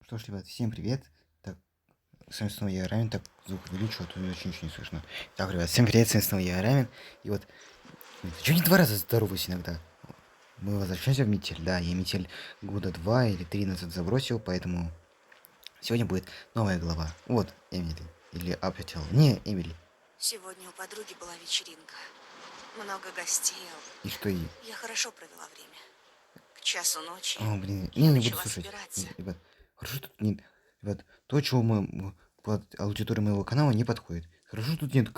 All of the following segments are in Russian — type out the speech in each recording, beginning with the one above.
Что ж, ребят, всем привет. Так, с вами снова я, Равен. Так, звук увеличу, а то очень не слышно. Так, ребят, всем привет, с вами снова я, Равен. И вот, чего не два раза здороваюсь иногда? Мы возвращаемся в метель, да, я метель года 2 или 3 назад забросил, поэтому сегодня будет новая глава. Вот, Эмили. Или Апетел. Не, Эмили. Сегодня у подруги была вечеринка. Много гостей. И что и... Я хорошо провела время. К часу ночи О, блин, я не буду начала слушать. собираться. Ребят, хорошо тут нет... Ребят, то, чего мы под аудиторию моего канала не подходит. Хорошо тут нет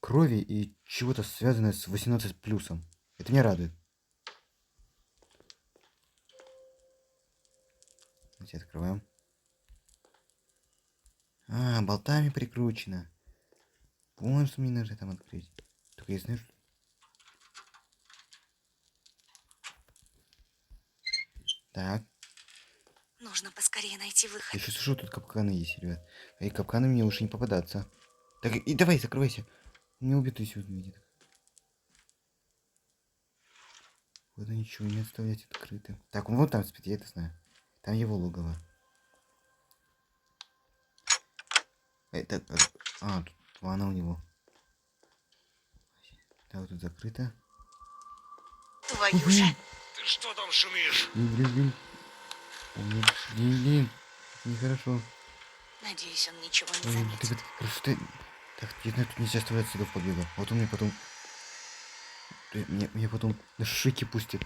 крови и чего-то связанное с 18 плюсом. Это меня радует. Давайте открываем. А, болтами прикручено. Вон что мне нужно там открыть. Только я знаю, что... Так. Нужно поскорее найти Я выход. еще слышу, тут капканы есть, ребят. И капканы мне лучше не попадаться. Так, и давай, закрывайся. Не убьют, если увидит. Вот ничего, не оставлять открытым. Так, он вот там спит, я это знаю. Там его логово. Это... А, тут ванна у него. Так, тут закрыто. Твою же. Ты что там шумишь? Блин. Блин. Нехорошо. Надеюсь, он ничего не Ой, заметит. так, хорошо, ты... Так, я знаю, тут нельзя оставлять следов побега. Вот он мне потом... Мне потом на шики пустит.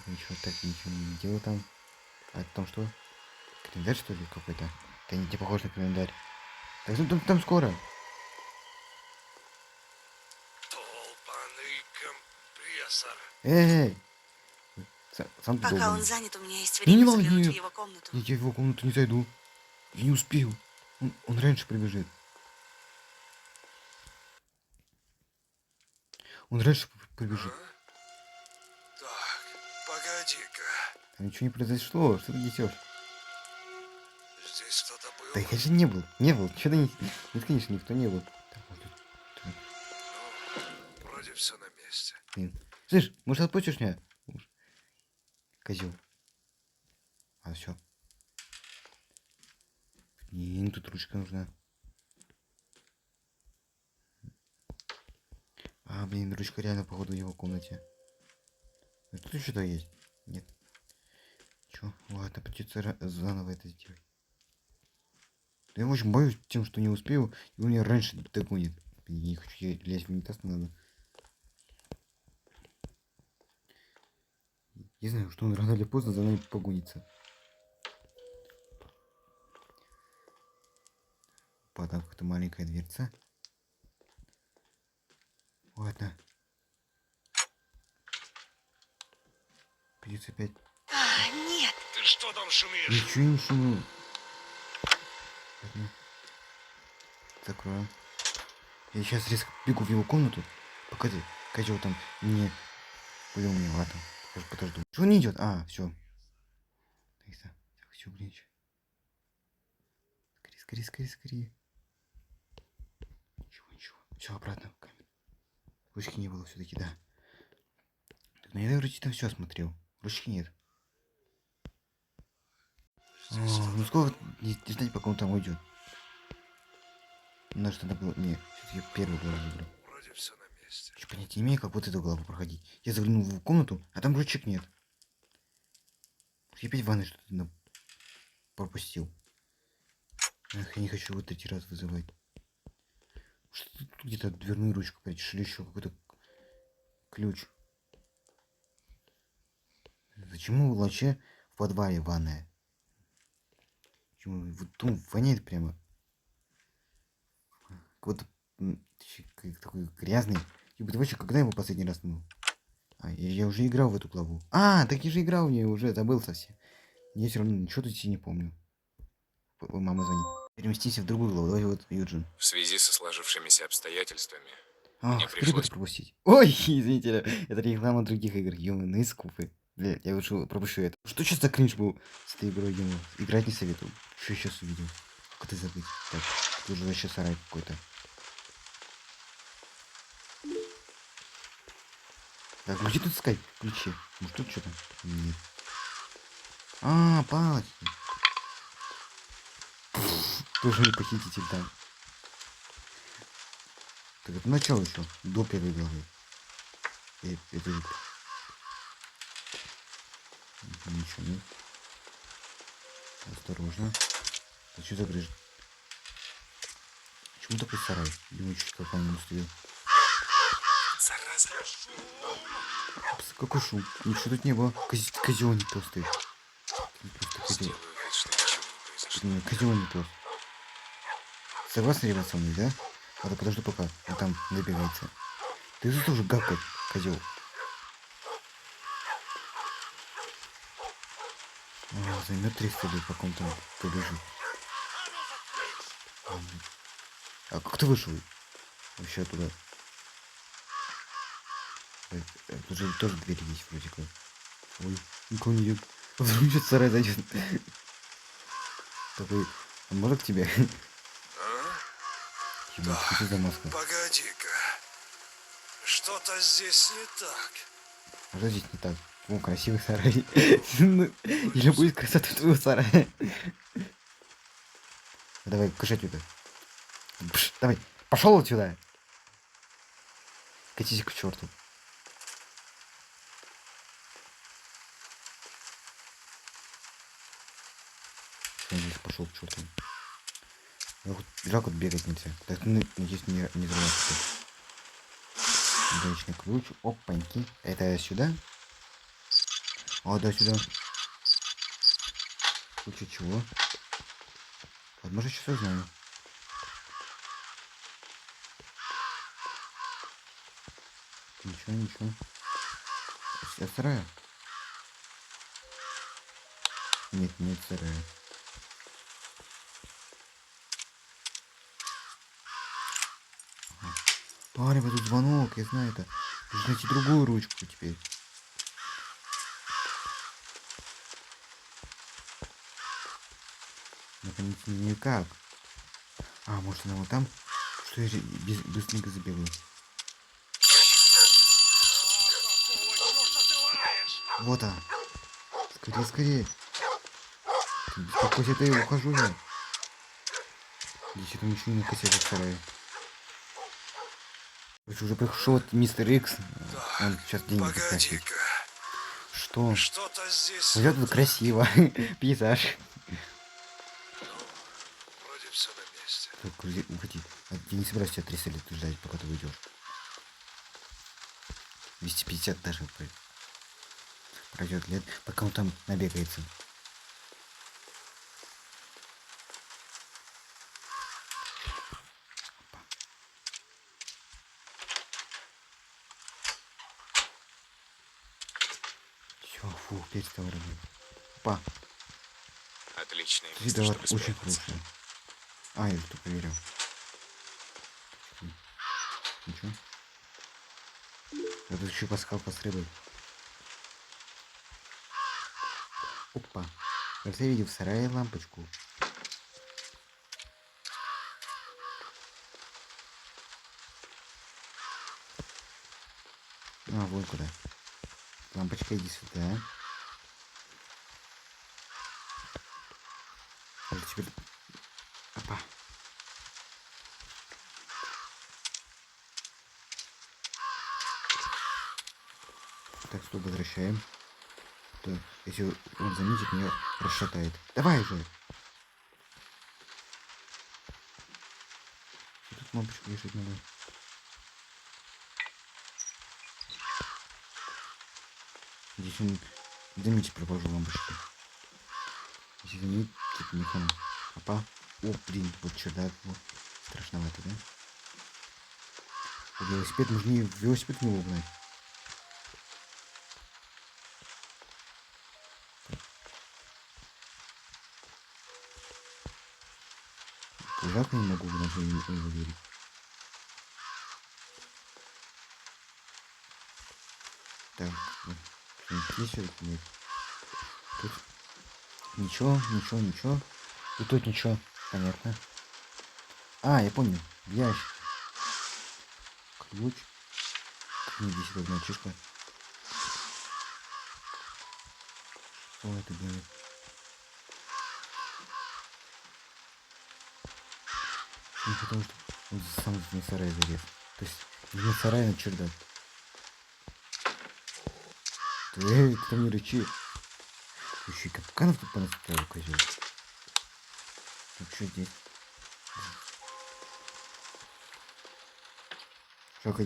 Ничего не делаю там. А это там что? Календарь, что ли, какой-то? Это не похож на календарь. Так, там скоро. Долбаный компрессор. Эй! Сам ты Пока он долбанный. занят, у меня есть Ну не время надо, заглянуть в не... его комнату. Я в его комнату не зайду. Я не успею. Он раньше прибежит. Он раньше прибежит. Так, погоди-ка. Там ничего не произошло. Что ты несешь? Здесь кто-то был? Да я же не был. Не был. Что ты не... Нет, конечно, никто не был. Так, может, Ну, вроде все на месте. блин. Слышь, может, отпустишь меня? Козел. А, все. Блин, тут ручка нужна. А, блин, ручка реально, походу, в его комнате. А тут еще что-то есть? Нет. Чё? Ладно, придется заново это сделать. Да я очень боюсь тем, что не успею, и он меня раньше догонит. Блин, я не хочу лезть в унитаз, надо. Я знаю, что он рано или поздно за нами погонится. Там какая-то маленькая дверца. Ладно. Придется опять... Нет. Ты что там шумишь? Ничего не шуму. Ладно. Закроем. Я сейчас резко бегу в его комнату. Пока ты, козел, там не... Блин, мне ладно. Подожду. Чего не идет? А, все. Так, все, блин. Скорее. Ничего. Все, обратно в камеру. Ручки не было все-таки, да. Так, ну я вроде там все осмотрел. Ручки нет. Ну сколько не ждать, пока он там уйдет. Надо надо было... Не, все-таки первый главу выбрал. Вроде все на месте. Чё, понятия не имею, как вот эту главу проходить. Я заглянул в комнату, а там ручек нет. Я опять в ванной что-то пропустил. Эх, я не хочу вот эти раз вызывать. Что тут где-то дверную ручку прячешь или еще какой-то ключ. Зачем в лаче в подвале ванная? Почему? Вот ну, воняет прямо. Какой-то такой грязный. Типа, ты вообще когда его последний раз мыл? А, я уже играл в эту главу. А, так я же играл в нее уже, забыл совсем. Я все равно ничего тут не помню. Мама звонит. Переместимся в другую главу. Давай вот, Юджин. В связи со сложившимися обстоятельствами мне Ах, скорее бы пришлось... это пропустить. Ой, извините, это реклама других игр. Ёманые скупы. Бля, я лучше пропущу это. Что сейчас за кринж был с этой игрой, ё? Играть не советую. Что сейчас увидел? Как это забыть? Так, тут уже вообще сарай какой-то. Так, где тут искать ключи? Может тут что-то? Нет. А, палочки. Тоже не похититель там. Так это начало еще. До первой главы. Это ничего нет. Осторожно. А что за грыжа? Почему такой сарай? Думаю, чуть какой-нибудь устоял. Зараза. Какой шум? Ничего тут не было. Козел не толстый. Просто козел. Сделаю вид, что ничего не произошло. Козел не толстый. Согласны, ребят, со мной, да? Ладно, подожду пока. Он там набирается. Ты тут тоже гавкать, козел. Займет 300 лет, пока он там побежит. А как ты вышел? Вообще туда. Тут же тоже двери есть вроде как. Ой, никого не идет. Вдруг сейчас сарай зайдет. Такой, а можно к тебе? Ебать, что за маска? Погоди-ка. Что-то здесь не так. А что здесь не так? О, красивый сарай. Ну, или будет красота твоего сарая. Давай, кушать это. Давай, пошел отсюда. Катись к черту. Я здесь пошел к черту. Жалко бегать нельзя. Так, ну, надеюсь, не взрывается. Гаечный ключ. Опаньки. Это сюда? О, да, сюда. Куча чего? Возможно, сейчас узнаю. Ничего, ничего. Я сарая? Нет, нет сарая. А, ребят, тут звонок, я знаю это. Нужно найти другую ручку теперь. Наконец, никак. А, может она вот там? Что я же быстренько заберу. Вот она. Скорее, скорее. Беспокойся, я ухожу я. Здесь это ничего не хотел в сарае. Уже пришел мистер Икс. Он сейчас деньги потратит. Погоди-ка. Что? Что-то здесь... Вот тут красиво. Пейзаж. Вроде все на месте. Так, уходи. Я не собираюсь тебя 300 лет ждать, пока ты уйдешь. 250 даже пройдет лет, пока он там набегается. Все, фу, перестал работать. Опа, Отличное ты место, дала чтобы очень спрятаться. хорошее. А, я тут проверял. Ничего. Я тут еще пасхалка с рыбой. Опа. Кажется, я видел в сарае лампочку. А, вон куда. Лампочка, иди сюда. Вот теперь... Опа. Так, стоп, возвращаем. То, если он заметит, меня расшатает. Давай же! Что тут лампочку вешать надо? Здесь он... Заметьте, пропажу лампочку. Если заметит, не хана. Опа. О, блин, вот чердак. Вот. Страшновато, да? Велосипед, нужно и велосипед не угнать. Жалко, не могу угнать его верить. Так, вот. Здесь вот нет. Тут ничего, ничего, ничего. И тут ничего. Понятно. А, я понял. Ящик. Ключ. Книги сюда мальчишка. Что это делает? Не потому что он сам не сарай залез. То есть не сарай, на чердак. Ты там не рычи. Еще и капканов тут понастроил, козел. Ну что здесь? Жалко,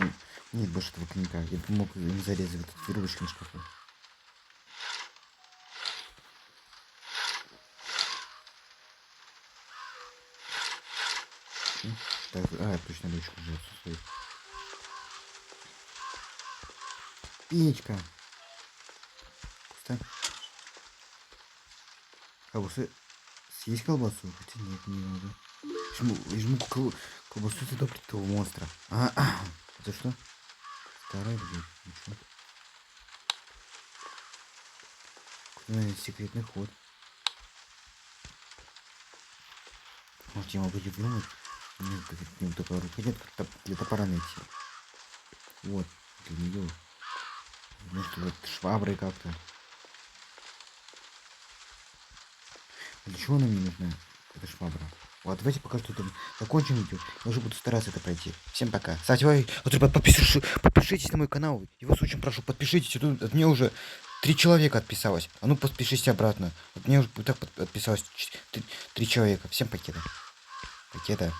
нет больше этого коньяка. Я бы мог им зарезать в этот веревочный шкафу. Так, точно ручку уже отсутствует. Печка. Пусто. Колбасы. Съесть колбасу? Хотя нет, не надо. Жму колбасу с этого плитого монстра. Это что? Старая где? Ничего. Куда секретный ход? Может, я могу дернуть? Нет, не только рука нет, как для топора найти. Вот, для нее. Может, вот шваброй как-то. А для чего она мне нужна? Это швабра. Вот, давайте пока что там закончим видео. Я уже буду стараться это пройти. Всем пока. Ставьте лайк. Вот, ребят, подпишитесь на мой канал. И вас очень прошу, подпишитесь. Тут от меня уже 3 человека отписалось. А ну подпишитесь обратно. Вот мне уже так отписалось 3 человека. Всем покеда. Покеда.